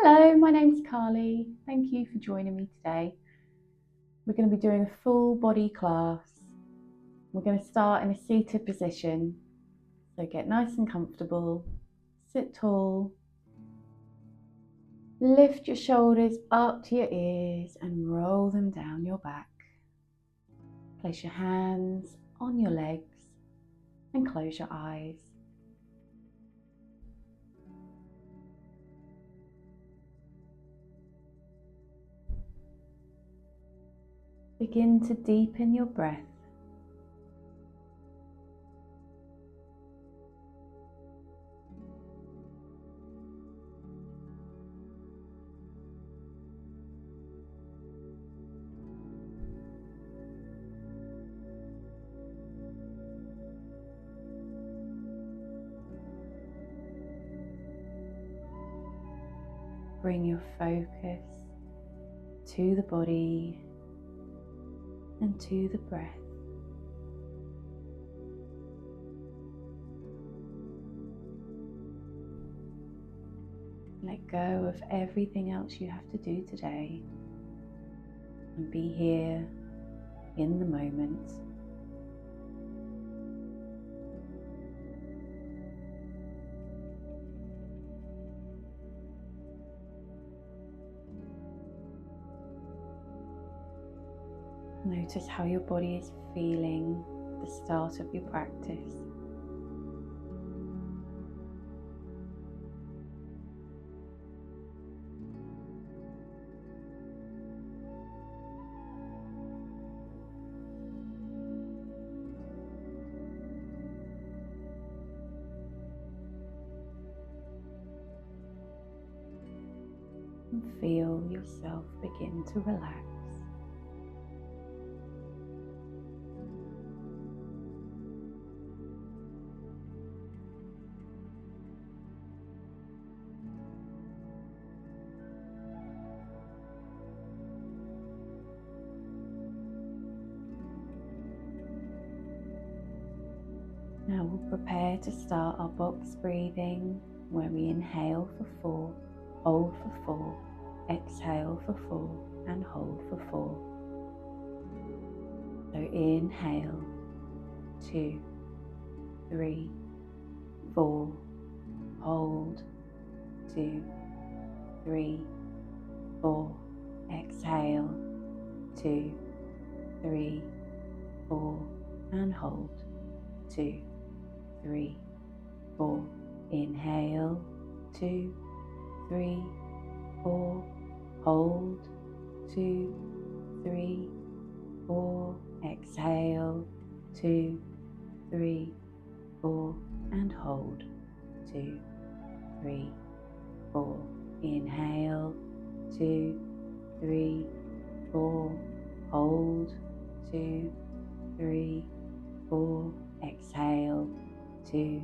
Hello, my name's Carly. Thank you for joining me today. We're going to be doing a full body class. We're going to start in a seated position. So get nice and comfortable, sit tall, lift your shoulders up to your ears and roll them down your back. Place your hands on your legs and close your eyes. Begin to deepen your breath. Bring your focus to the body and to the breath. Let go of everything else you have to do today and be here in the moment. Notice how your body is feeling at the start of your practice. And feel yourself begin to relax. Now we'll prepare to start our box breathing, where we inhale for 4, hold for 4, exhale for 4 and hold for 4. So inhale, 2, 3, 4, hold, 2, 3, 4, exhale, 2, 3, 4 and hold, 2, 3, 4, inhale, 2, 3, 4, hold, 2, 3, 4, exhale, 2, 3, 4 and hold, 2, 3, 4, inhale, 2, 3, 4, hold, 2, 3, 4, exhale, 2,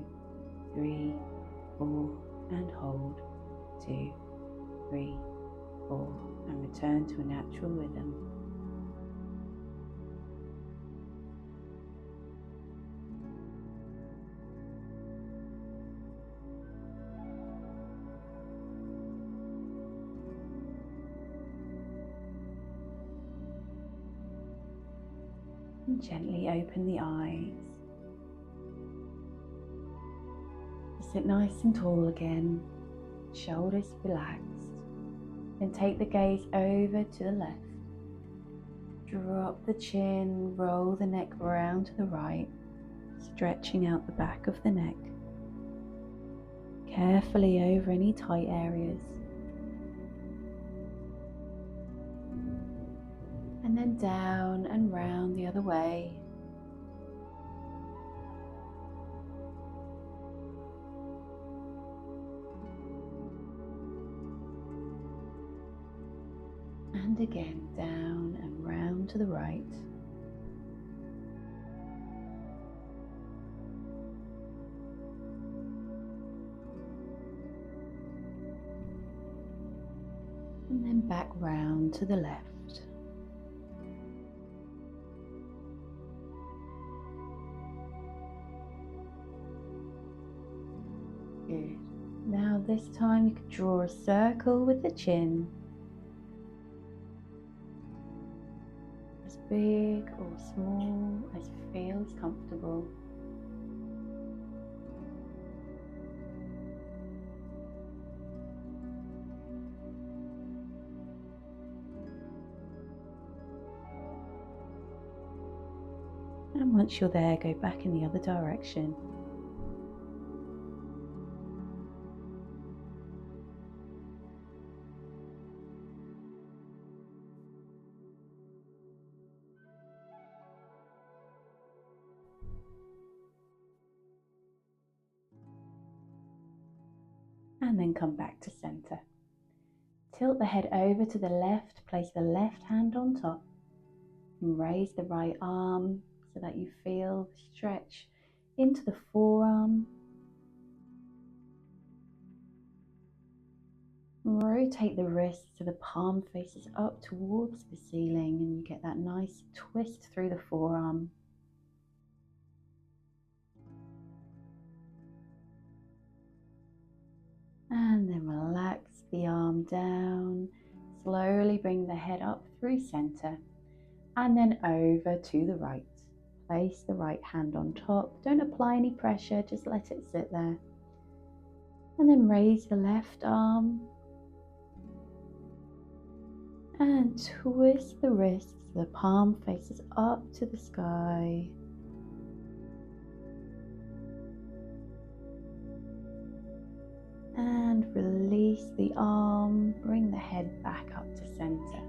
3, 4 and hold, 2, 3, 4 and return to a natural rhythm. And gently open the eyes. Sit nice and tall again, shoulders relaxed. Then take the gaze over to the left. Drop the chin, roll the neck round to the right, stretching out the back of the neck. Carefully over any tight areas. And then down and round the other way. And again, down and round to the right. And then back round to the left. Good. Now this time you could draw a circle with the chin, as big or small as feels comfortable. And once you're there, go back in the other direction. And then come back to center. Tilt the head over to the left, place the left hand on top, and raise the right arm so that you feel the stretch into the forearm. Rotate the wrist so the palm faces up towards the ceiling and you get that nice twist through the forearm. And then relax the arm down. Slowly bring the head up through center and then over to the right. Place the right hand on top. Don't apply any pressure, just let it sit there. And then raise the left arm and twist the wrist so the palm faces up to the sky. And release the arm, bring the head back up to center.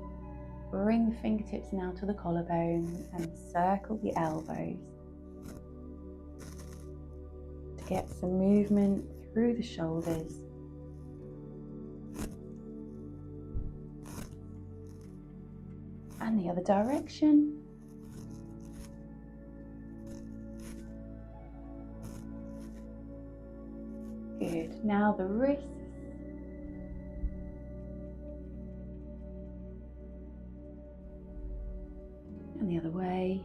Bring the fingertips now to the collarbone and circle the elbows to get some movement through the shoulders. And the other direction. Good. Now the wrists. And the other way.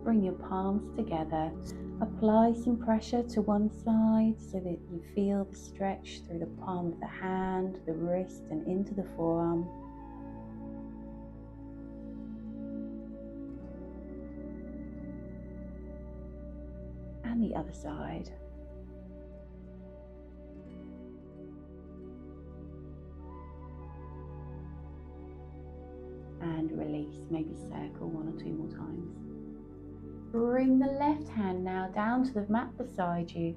Bring your palms together. Apply some pressure to one side so that you feel the stretch through the palm of the hand, the wrist, and into the forearm. And the other side. And release, maybe circle one or two more times. Bring the left hand now down to the mat beside you.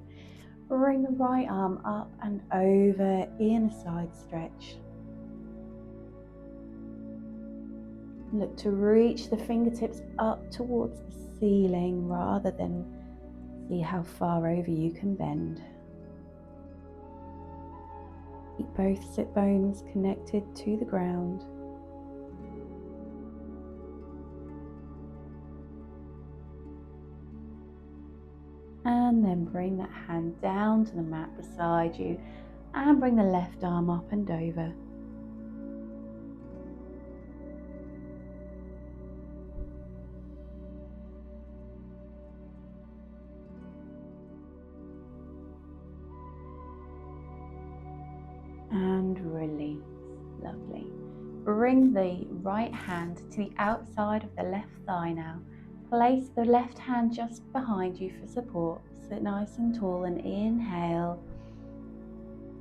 Bring the right arm up and over in a side stretch. Look to reach the fingertips up towards the ceiling rather than see how far over you can bend. Keep both sit bones connected to the ground. And then bring that hand down to the mat beside you and bring the left arm up and over. And release. Lovely. Bring the right hand to the outside of the left thigh now. Place the left hand just behind you for support. Sit nice and tall and inhale.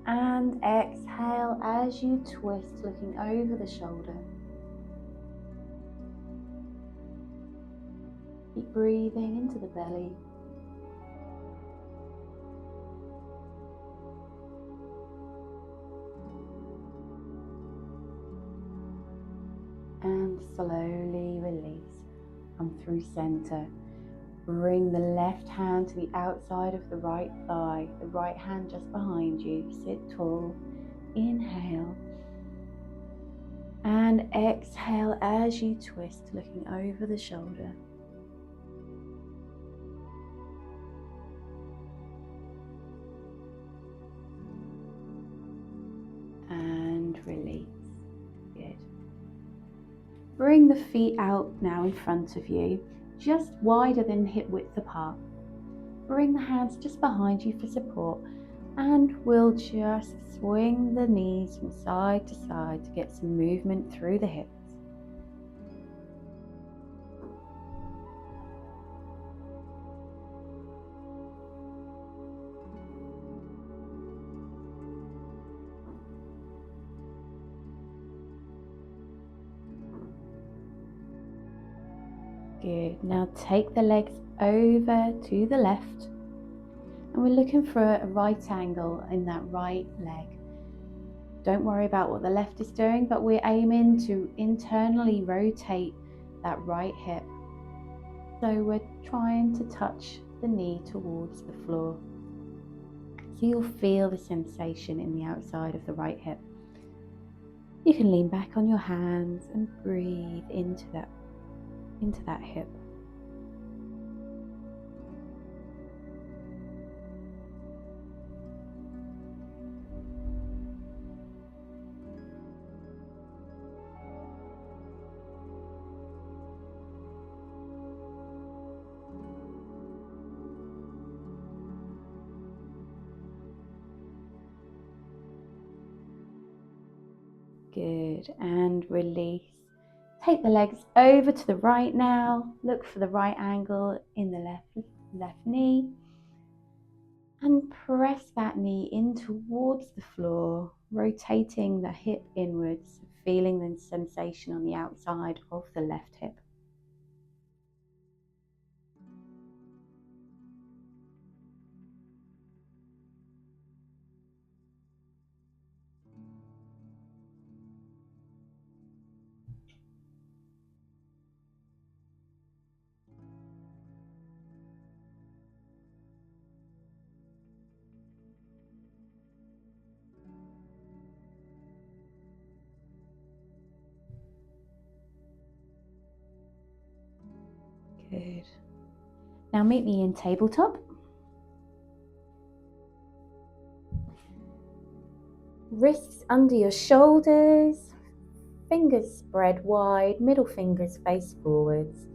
And exhale as you twist, looking over the shoulder. Keep breathing into the belly. And slowly release. Come through center. Bring the left hand to the outside of the right thigh, the right hand just behind you. Sit tall. Inhale. And exhale as you twist, looking over the shoulder. And release. Good. Bring the feet out now in front of you. just wider than hip width apart. Bring the hands just behind you for support, and we'll just swing the knees from side to side to get some movement through the hips. Good. Now take the legs over to the left, and we're looking for a right angle in that right leg. Don't worry about what the left is doing, but we're aiming to internally rotate that right hip. So we're trying to touch the knee towards the floor. So you'll feel the sensation in the outside of the right hip. You can lean back on your hands and breathe into that hip. Good, and release. Take the legs over to the right now. Look for the right angle in the left knee. And press that knee in towards the floor, rotating the hip inwards, feeling the sensation on the outside of the left hip. Good. Now meet me in tabletop. Wrists under your shoulders, fingers spread wide, middle fingers face forwards,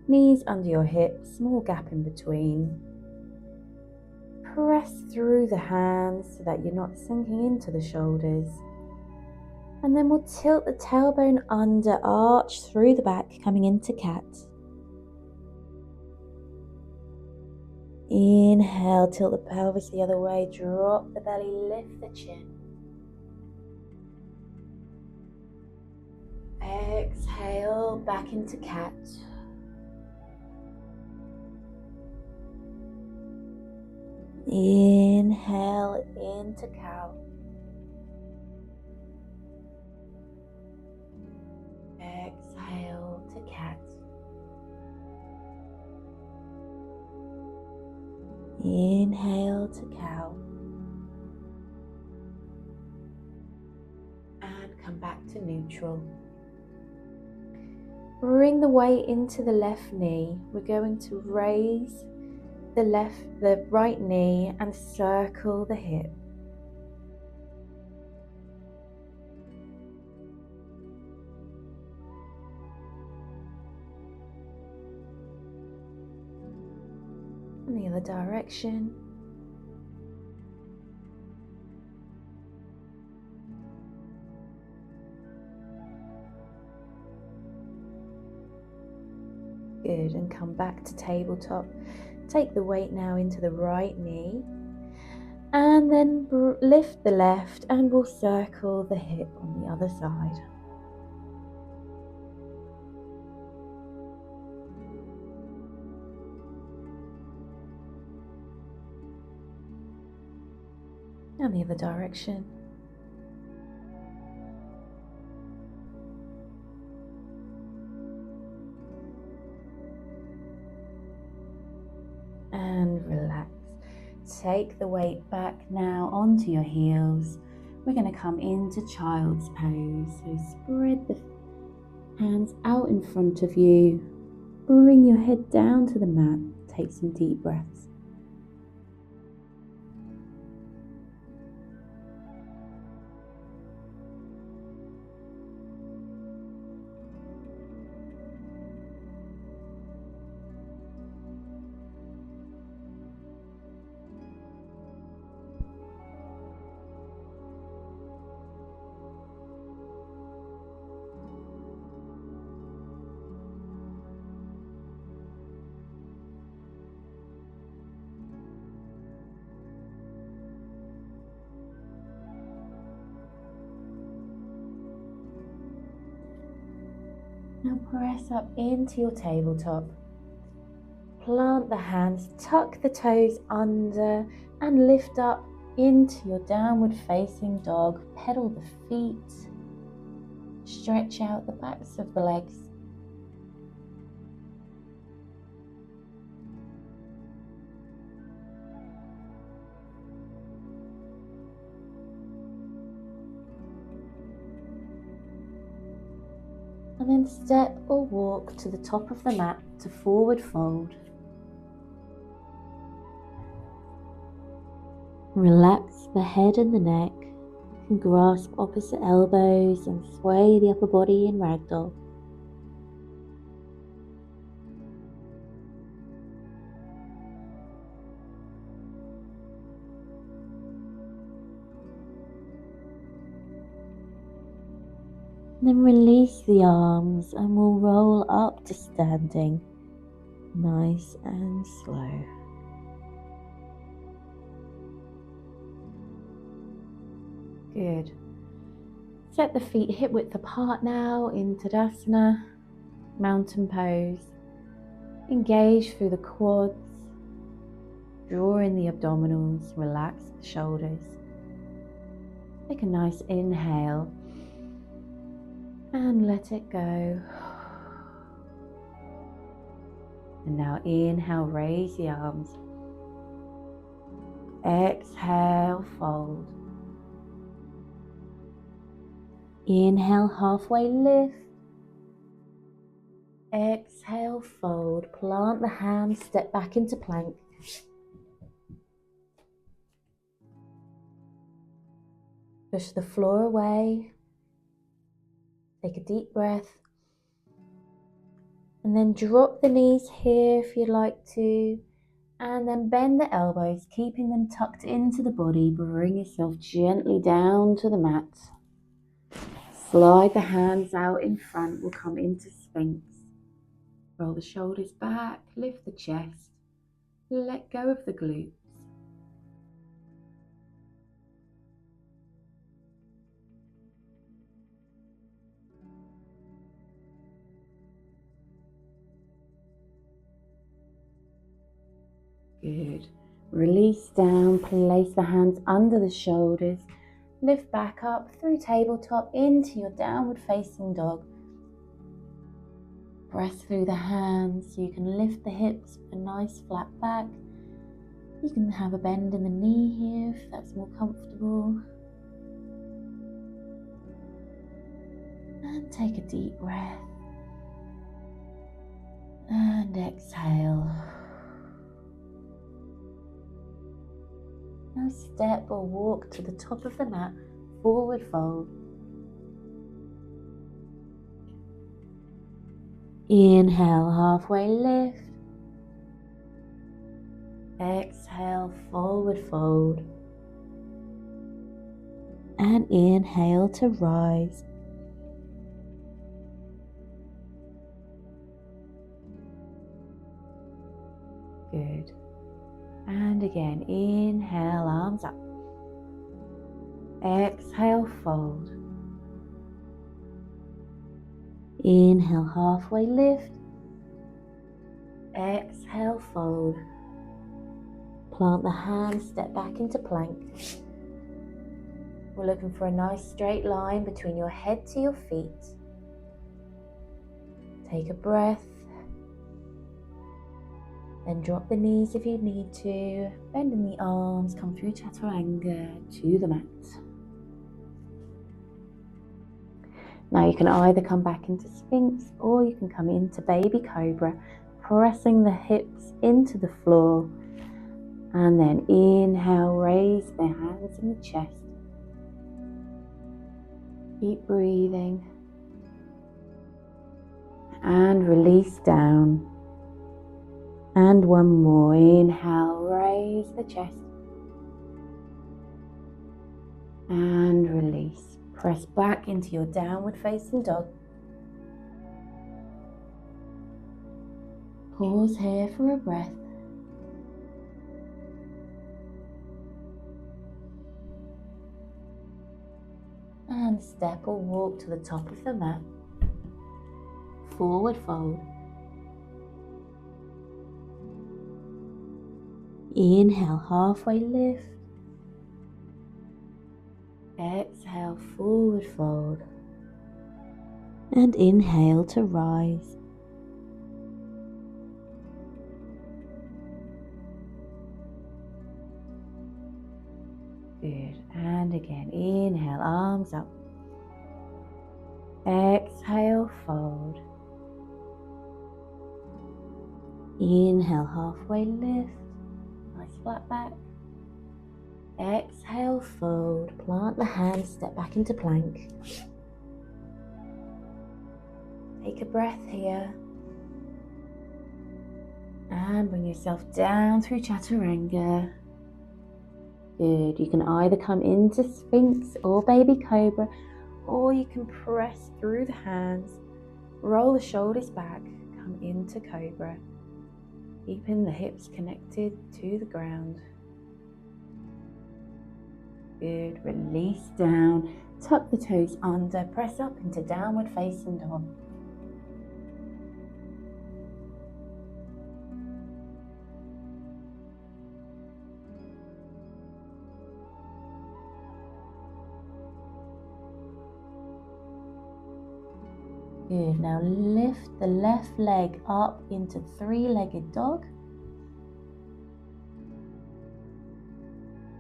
knees under your hips, small gap in between. Press through the hands so that you're not sinking into the shoulders. And then we'll tilt the tailbone under, arch through the back, coming into cat. Inhale, tilt the pelvis the other way, drop the belly, lift the chin. Exhale, back into cat. Inhale into cow. Exhale to cat. Inhale to cow. And come back to neutral. Bring the weight into the left knee. We're going to raise the right knee and circle the hip. In the other direction. Good, and come back to tabletop. Take the weight now into the right knee, and then lift the left, and we'll circle the hip on the other side. And the other direction. And relax. Take the weight back now onto your heels. We're going to come into child's pose. So spread the hands out in front of you. Bring your head down to the mat. Take some deep breaths. Now press up into your tabletop. Plant the hands, tuck the toes under and lift up into your downward facing dog. Pedal the feet. Stretch out the backs of the legs. And then step or walk to the top of the mat to forward fold. Relax the head and the neck. You can grasp opposite elbows and sway the upper body in ragdoll. Then release the arms and we'll roll up to standing, nice and slow. Good. Set the feet hip width apart now in Tadasana, mountain pose. Engage through the quads, draw in the abdominals, relax the shoulders. Take a nice inhale and let it go. And now inhale, raise the arms. Exhale, fold. Inhale, halfway lift. Exhale, fold. Plant the hands, step back into plank. Push the floor away. Take a deep breath. And then drop the knees here if you'd like to. And then bend the elbows, keeping them tucked into the body. Bring yourself gently down to the mat. Slide the hands out in front. We'll come into Sphinx. Roll the shoulders back, lift the chest. Let go of the glutes. Good. Release down, place the hands under the shoulders. Lift back up through tabletop into your downward facing dog. Press through the hands. You can lift the hips with a nice flat back. You can have a bend in the knee here if that's more comfortable. And take a deep breath. And exhale. Now step or walk to the top of the mat, forward fold. Inhale, halfway lift. Exhale, forward fold. And inhale to rise. Good. And again, inhale, arms up. Exhale, fold. Inhale, halfway lift. Exhale, fold. Plant the hands, step back into plank. We're looking for a nice straight line between your head to your feet. Take a breath. Then drop the knees if you need to. Bend in the arms, come through Chaturanga to the mat. Now you can either come back into Sphinx or you can come into Baby Cobra, pressing the hips into the floor. And then inhale, raise the hands in the chest. Keep breathing. And release down. And one more. Inhale, raise the chest. And release. Press back into your downward facing dog. Pause here for a breath. And step or walk to the top of the mat. forward fold. Inhale, halfway lift. Exhale, forward fold. And inhale to rise. Good. And again, inhale, arms up. Exhale, fold. Inhale, halfway lift. Nice flat back. Exhale, fold. Plant the hands, step back into plank. Take a breath here. And bring yourself down through Chaturanga. Good. You can either come into Sphinx or Baby Cobra, or you can press through the hands, roll the shoulders back, come into Cobra, keeping the hips connected to the ground. Good. Release down, tuck the toes under, press up into downward facing dog. Good. Now lift the left leg up into three-legged dog.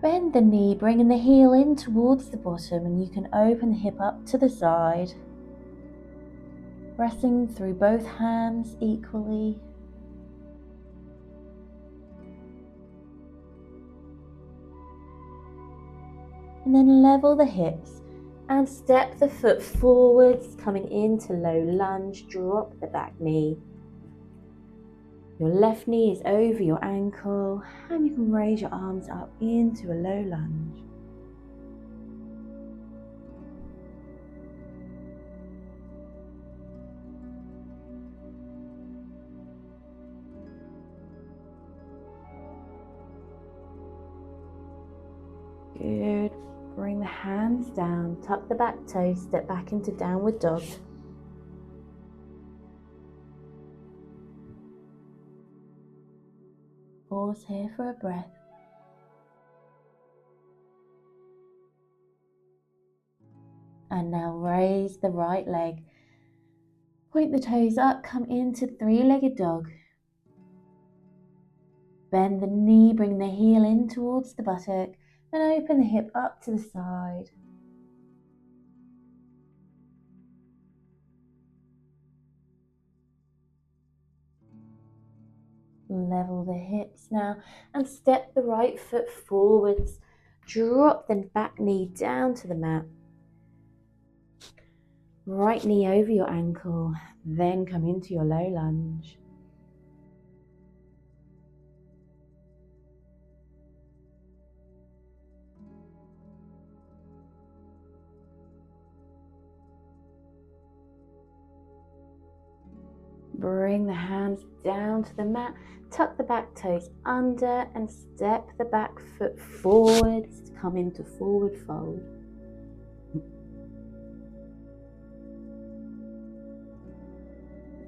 Bend the knee, bringing the heel in towards the bottom, and you can open the hip up to the side. Pressing through both hands equally. And then level the hips and step the foot forwards, coming into low lunge. Drop the back knee. Your left knee is over your ankle, and you can raise your arms up into a low lunge. Good. Bring the hands down, tuck the back toes, step back into downward dog. Pause here for a breath. And now raise the right leg. Point the toes up, come into three-legged dog. Bend the knee, bring the heel in towards the buttock, and open the hip up to the side. Level the hips now and step the right foot forwards. Drop the back knee down to the mat. Right knee over your ankle, then come into your low lunge. Bring the hands down to the mat, tuck the back toes under and step the back foot forwards to come into forward fold.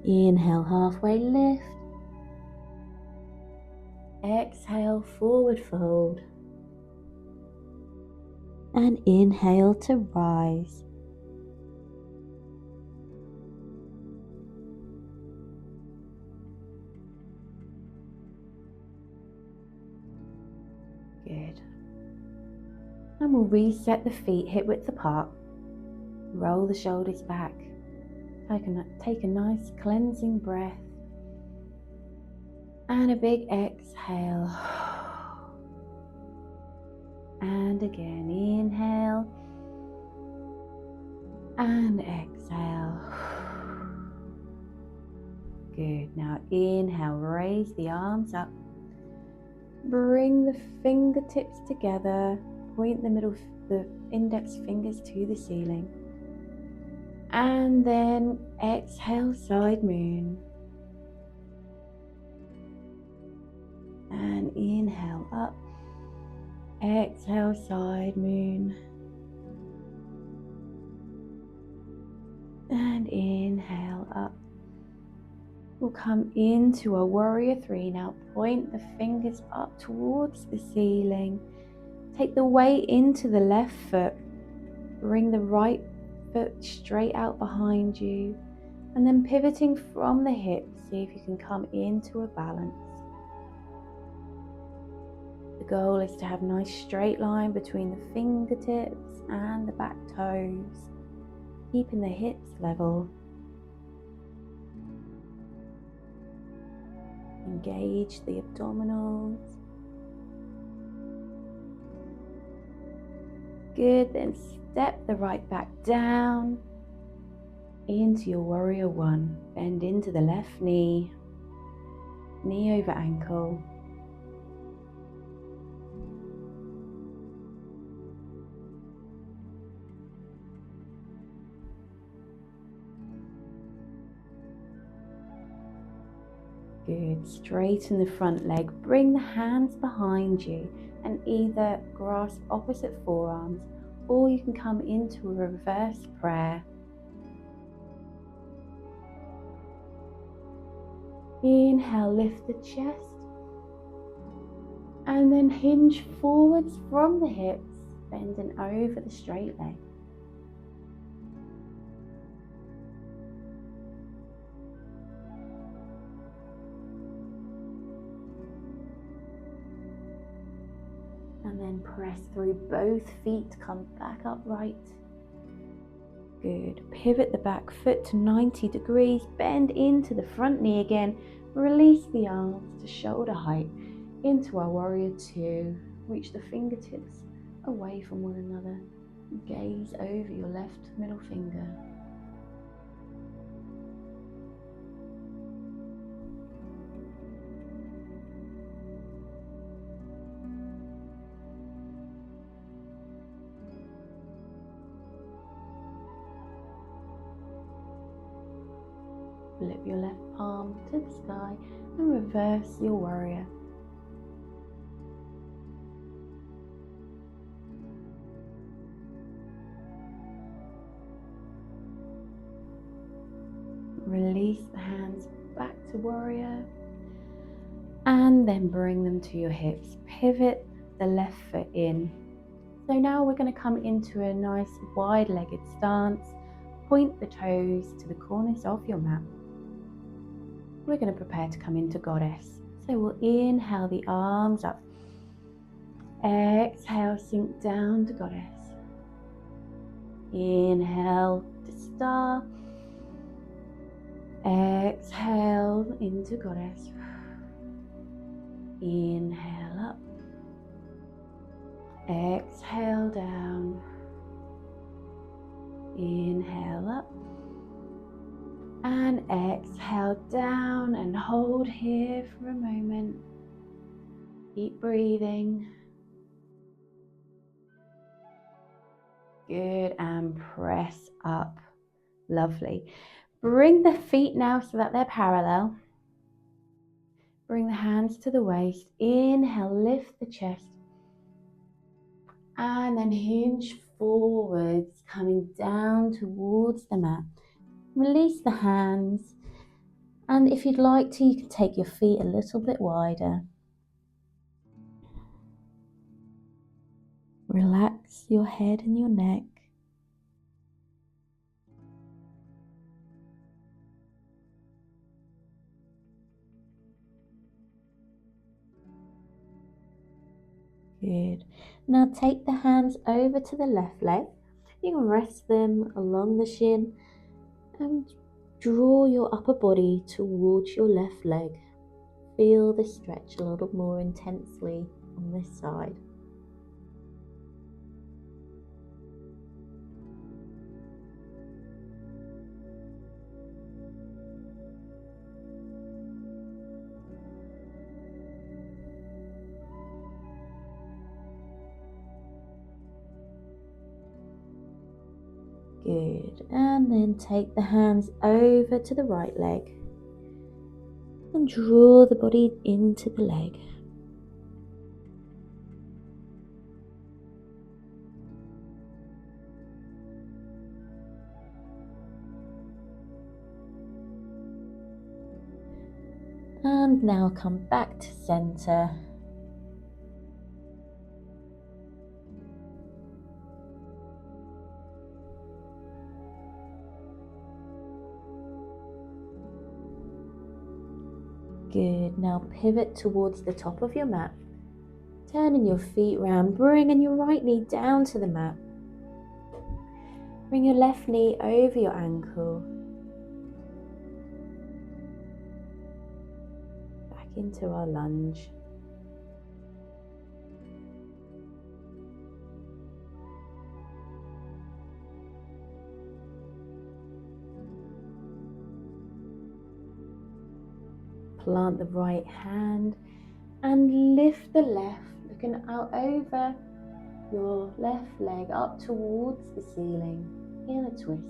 Inhale, halfway lift. Exhale, forward fold. And inhale to rise. Good. And we'll reset the feet hip width apart. Roll the shoulders back. Take a nice cleansing breath. And a big exhale. And again, inhale. And exhale. Good. Now inhale, raise the arms up. Bring the fingertips together. Point the index fingers to the ceiling. And then exhale, side moon. And inhale up. Exhale, side moon. And inhale up. We'll come into a warrior three now. Point the fingers up towards the ceiling. Take the weight into the left foot. Bring the right foot straight out behind you. And then pivoting from the hips, see if you can come into a balance. The goal is to have a nice straight line between the fingertips and the back toes, keeping the hips level. Engage the abdominals. Good, then step the right back down into your warrior one. Bend into the left knee, knee over ankle. Good, straighten the front leg, bring the hands behind you and either grasp opposite forearms or you can come into a reverse prayer. Inhale, lift the chest and then hinge forwards from the hips, bending over the straight leg. And then press through both feet, come back upright. Good. Pivot the back foot to 90 degrees, bend into the front knee again. Release the arms to shoulder height into our warrior two. Reach the fingertips away from one another. Gaze over your left middle finger. Flip your left palm to the sky and reverse your warrior. Release the hands back to warrior and then bring them to your hips. Pivot the left foot in. So now we're going to come into a nice wide-legged stance. Point the toes to the corners of your mat. We're going to prepare to come into goddess. So we'll inhale the arms up. Exhale, sink down to goddess. Inhale to star. Exhale into goddess. Inhale up. Exhale down. Inhale up. And exhale down and hold here for a moment. Keep breathing. Good, and press up. Lovely. Bring the feet now so that they're parallel. Bring the hands to the waist. Inhale, lift the chest. And then hinge forwards, coming down towards the mat. Release the hands. And if you'd like to, you can take your feet a little bit wider. Relax your head and your neck. Good. Now take the hands over to the left leg. You can rest them along the shin and draw your upper body towards your left leg. Feel the stretch a little more intensely on this side. Good, and then take the hands over to the right leg and draw the body into the leg. And now come back to center. Good. Now pivot towards the top of your mat. Turning your feet round, bringing your right knee down to the mat. Bring your left knee over your ankle. Back into our lunge. Plant the right hand and lift the left, looking out over your left leg up towards the ceiling in a twist.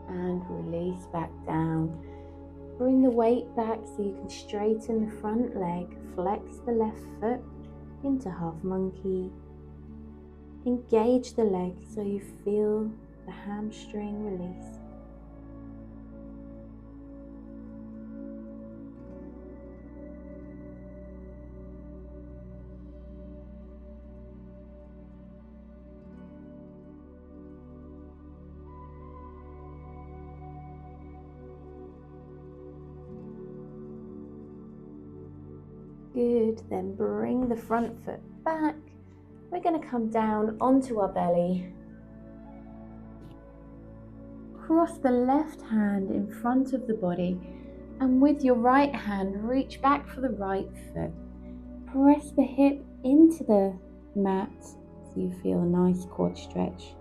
And release back down. Bring the weight back so you can straighten the front leg, flex the left foot into half monkey. Engage the leg so you feel the hamstring release. Good, then bring the front foot back. We're going to come down onto our belly. Cross the left hand in front of the body, and with your right hand, reach back for the right foot. Press the hip into the mat so you feel a nice quad stretch.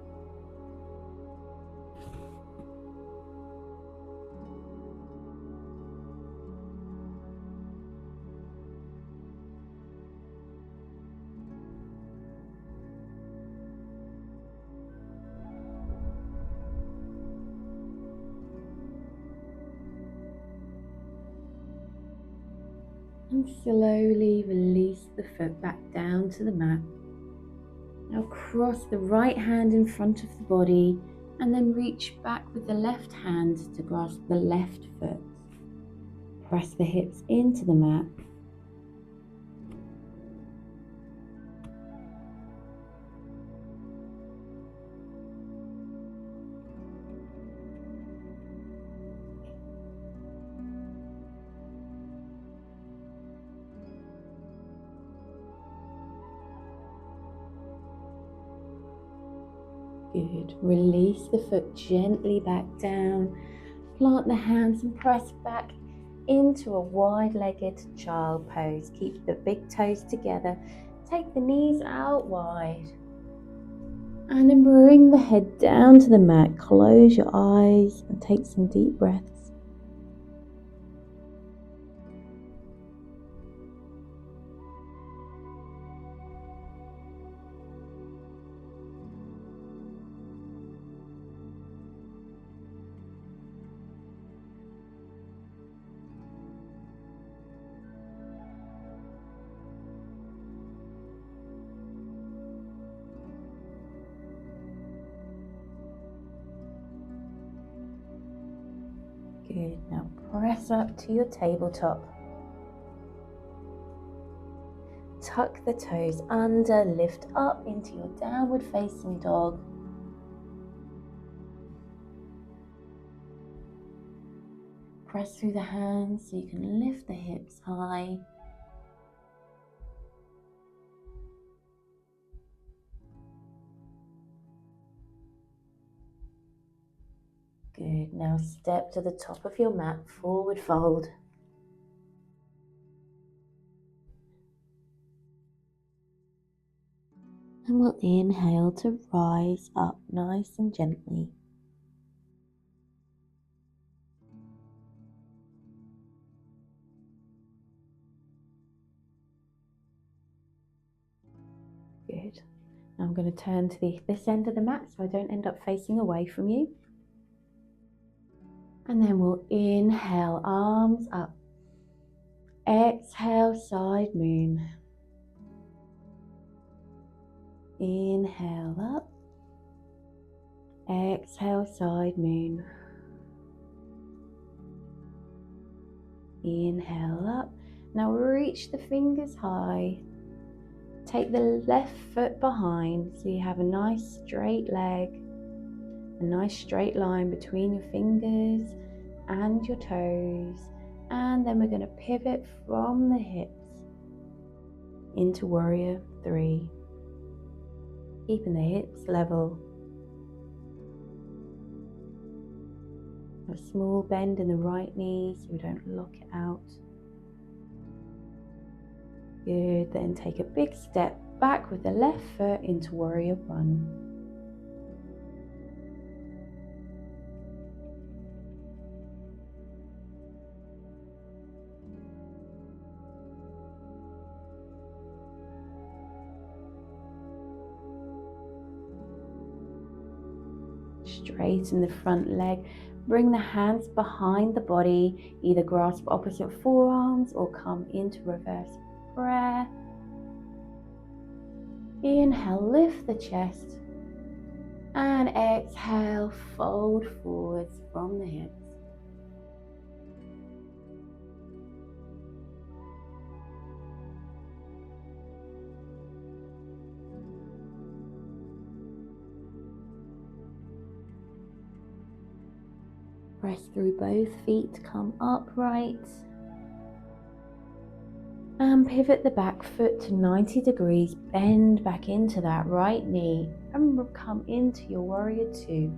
And slowly release the foot back down to the mat. Now cross the right hand in front of the body and then reach back with the left hand to grasp the left foot. Press the hips into the mat. Good. Release the foot gently back down. Plant the hands and press back into a wide-legged child pose. Keep the big toes together. Take the knees out wide. And then bring the head down to the mat. Close your eyes and take some deep breaths. Good. Now press up to your tabletop. Tuck the toes under, lift up into your downward facing dog. Press through the hands so you can lift the hips high. Good. Now step to the top of your mat, forward fold. And we'll inhale to rise up nice and gently. Good. Now I'm going to turn to this end of the mat so I don't end up facing away from you. And then we'll inhale, arms up. Exhale, side moon. Inhale up. Exhale, side moon. Inhale up. Now reach the fingers high. Take the left foot behind so you have a nice straight leg, a nice straight line between your fingers and your toes. And then we're going to pivot from the hips into warrior 3. Keeping the hips level. A small bend in the right knee so we don't lock it out. Good, then take a big step back with the left foot into warrior 1. Straighten the front leg. Bring the hands behind the body. Either grasp opposite forearms or come into reverse prayer. Inhale, lift the chest. And exhale, fold forwards from the hips. Press through both feet to come upright. And pivot the back foot to 90 degrees. Bend back into that right knee and come into your warrior 2.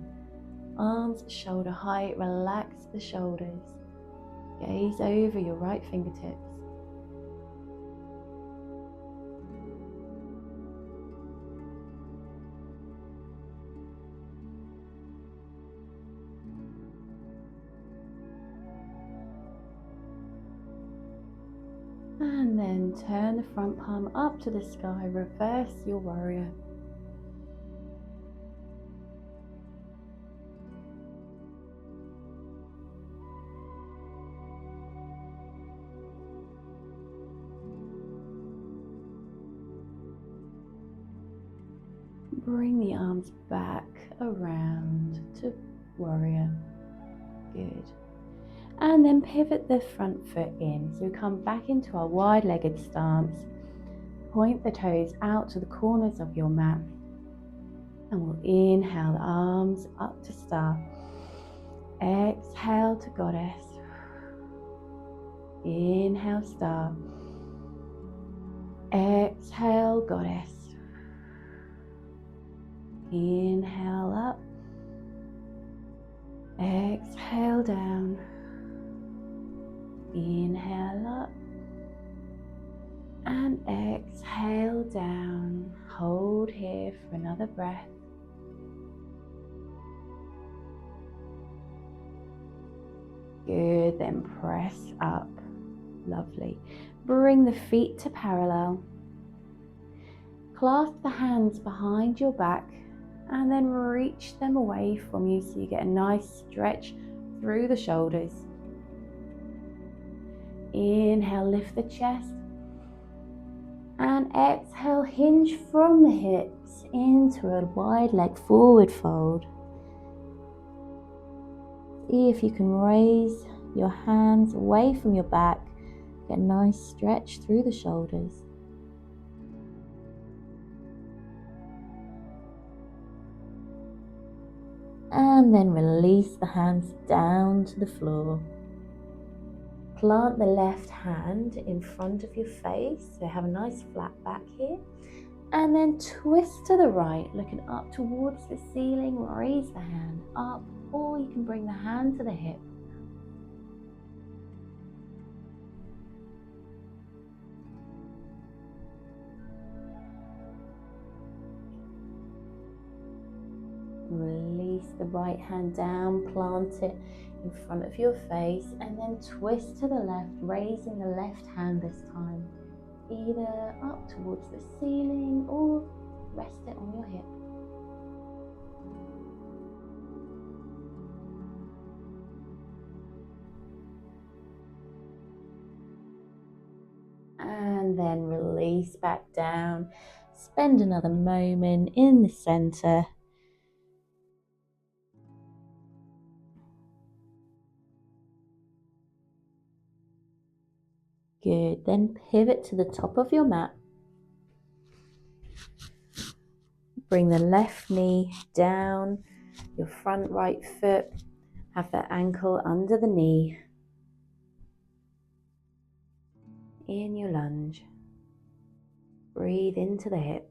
Arms shoulder height. Relax the shoulders. Gaze over your right fingertips. And then turn the front palm up to the sky, reverse your warrior. Bring the arms back around to warrior. Good. And then pivot the front foot in. So we come back into our wide-legged stance. Point the toes out to the corners of your mat. And we'll inhale the arms up to star. Exhale to goddess. Inhale, star. Exhale, goddess. Inhale up. Exhale down. Inhale up. And exhale down. Hold here for another breath. Good, then press up. Lovely. Bring the feet to parallel. Clasp the hands behind your back and then reach them away from you so you get a nice stretch through the shoulders. Inhale, lift the chest. And exhale, hinge from the hips into a wide leg forward fold. See if you can raise your hands away from your back. Get a nice stretch through the shoulders. And then release the hands down to the floor. Plant the left hand in front of your face, so have a nice flat back here. And then twist to the right, looking up towards the ceiling. Raise the hand up, or you can bring the hand to the hip. Release the right hand down, plant it in front of your face, and then twist to the left, raising the left hand this time, either up towards the ceiling or rest it on your hip. And then release back down. Spend another moment in the center. Good, then pivot to the top of your mat. Bring the left knee down, your front right foot, have the ankle under the knee. In your lunge, breathe into the hips.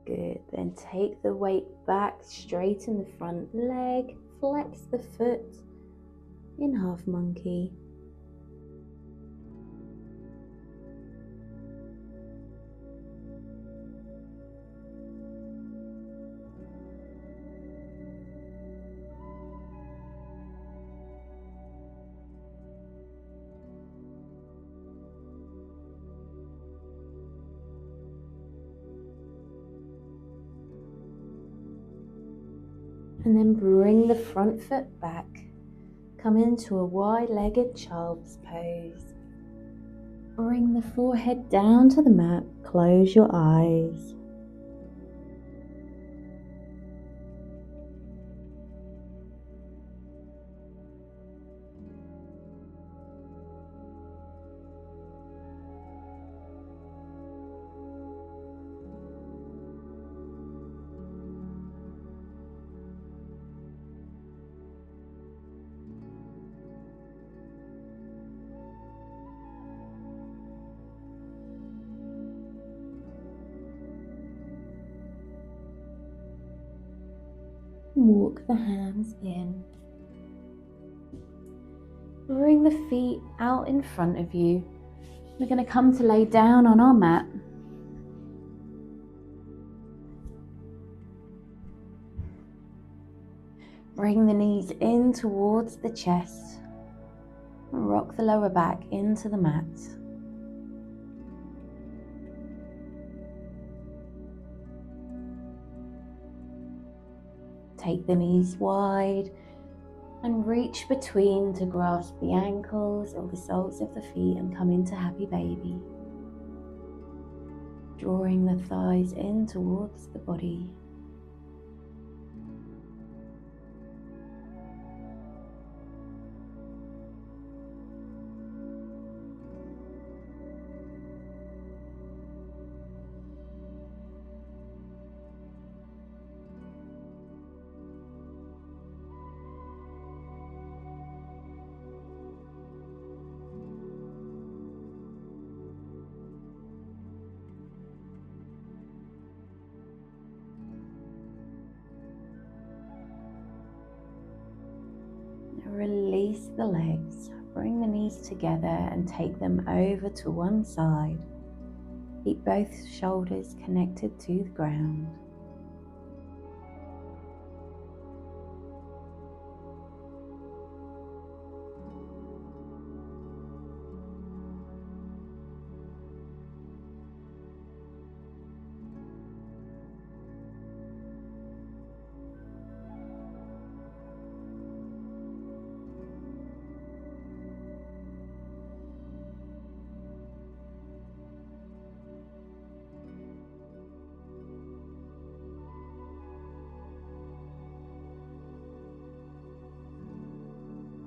Good, then take the weight back, straighten the front leg, flex the foot in half monkey. And then bring the front foot back. Come into a wide-legged child's pose. Bring the forehead down to the mat. Close your eyes. Walk the hands in. Bring the feet out in front of you. We're going to come to lay down on our mat. Bring the knees in towards the chest. Rock the lower back into the mat. Take the knees wide and reach between to grasp the ankles or the soles of the feet and come into happy baby. Drawing the thighs in towards the body. Release the legs, bring the knees together and take them over to one side. Keep both shoulders connected to the ground.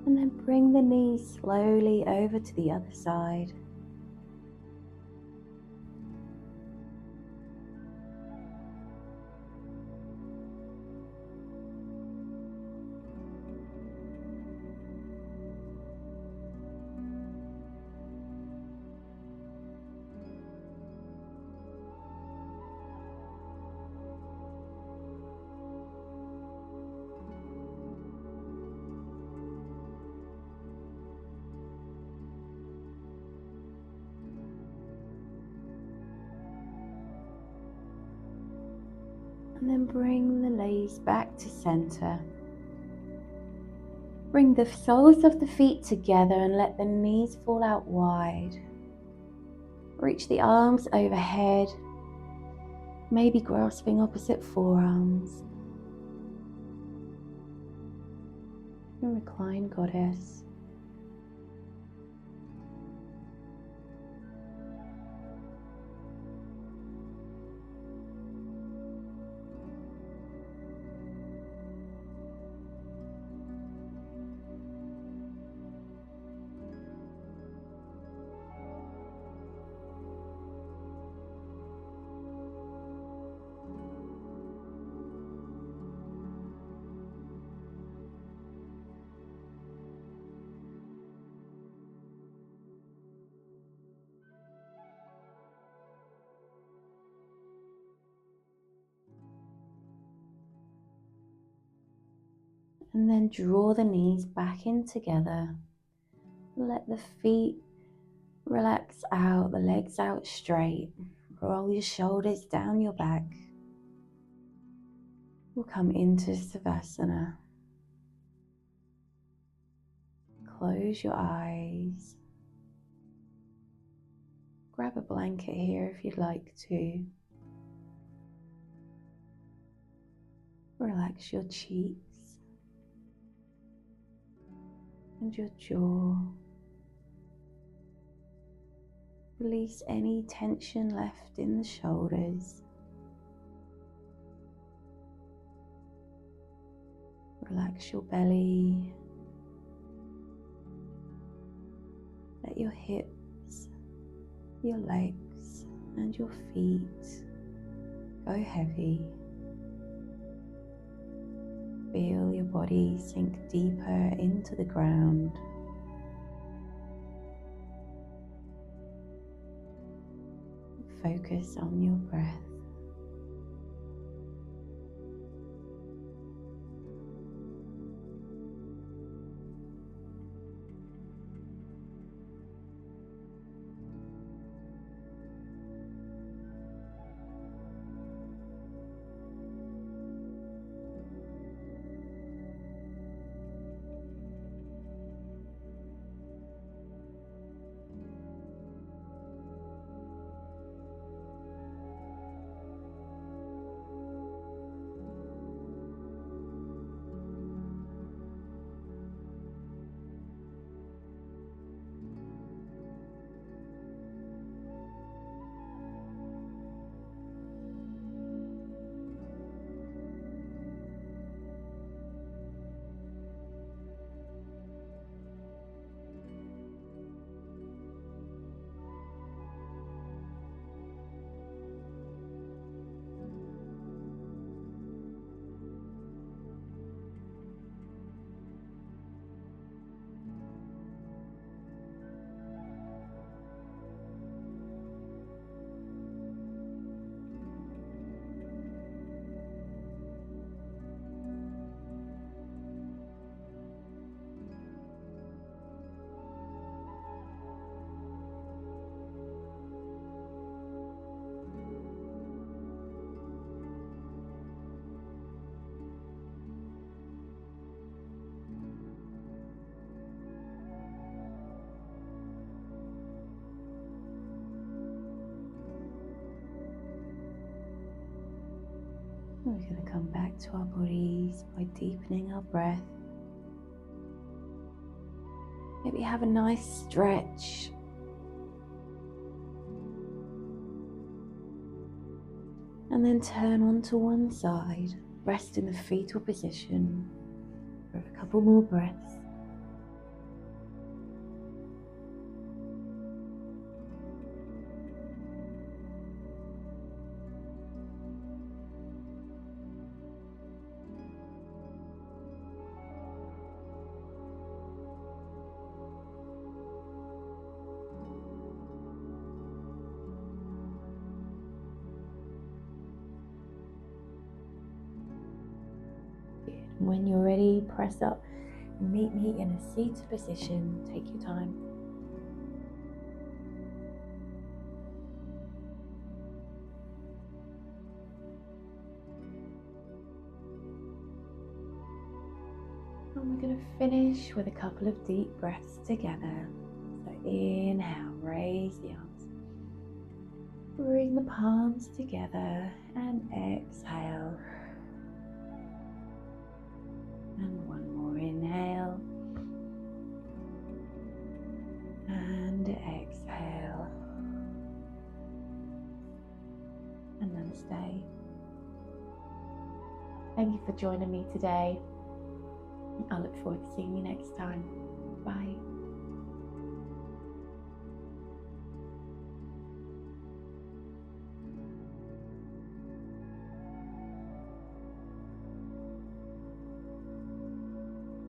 And then bring the knees slowly over to the other side. And then bring the legs back to center. Bring the soles of the feet together and let the knees fall out wide. Reach the arms overhead, maybe grasping opposite forearms. And recline, goddess. And then draw the knees back in together. Let the feet relax out, the legs out straight. Roll your shoulders down your back. We'll come into Savasana. Close your eyes. Grab a blanket here if you'd like to. Relax your cheeks and your jaw. Release any tension left in the shoulders. Relax your belly. Let your hips, your legs and your feet go heavy. Feel your body sink deeper into the ground. Focus on your breath. We're going to come back to our bodies by deepening our breath. Maybe have a nice stretch. And then turn onto one side. Rest in the fetal position for a couple more breaths. When you're ready, press up and meet me in a seated position. Take your time. And we're going to finish with a couple of deep breaths together. So inhale, raise the arms. Bring the palms together and exhale. And one more inhale. And exhale. And namaste. Thank you for joining me today. I look forward to seeing you next time. Bye.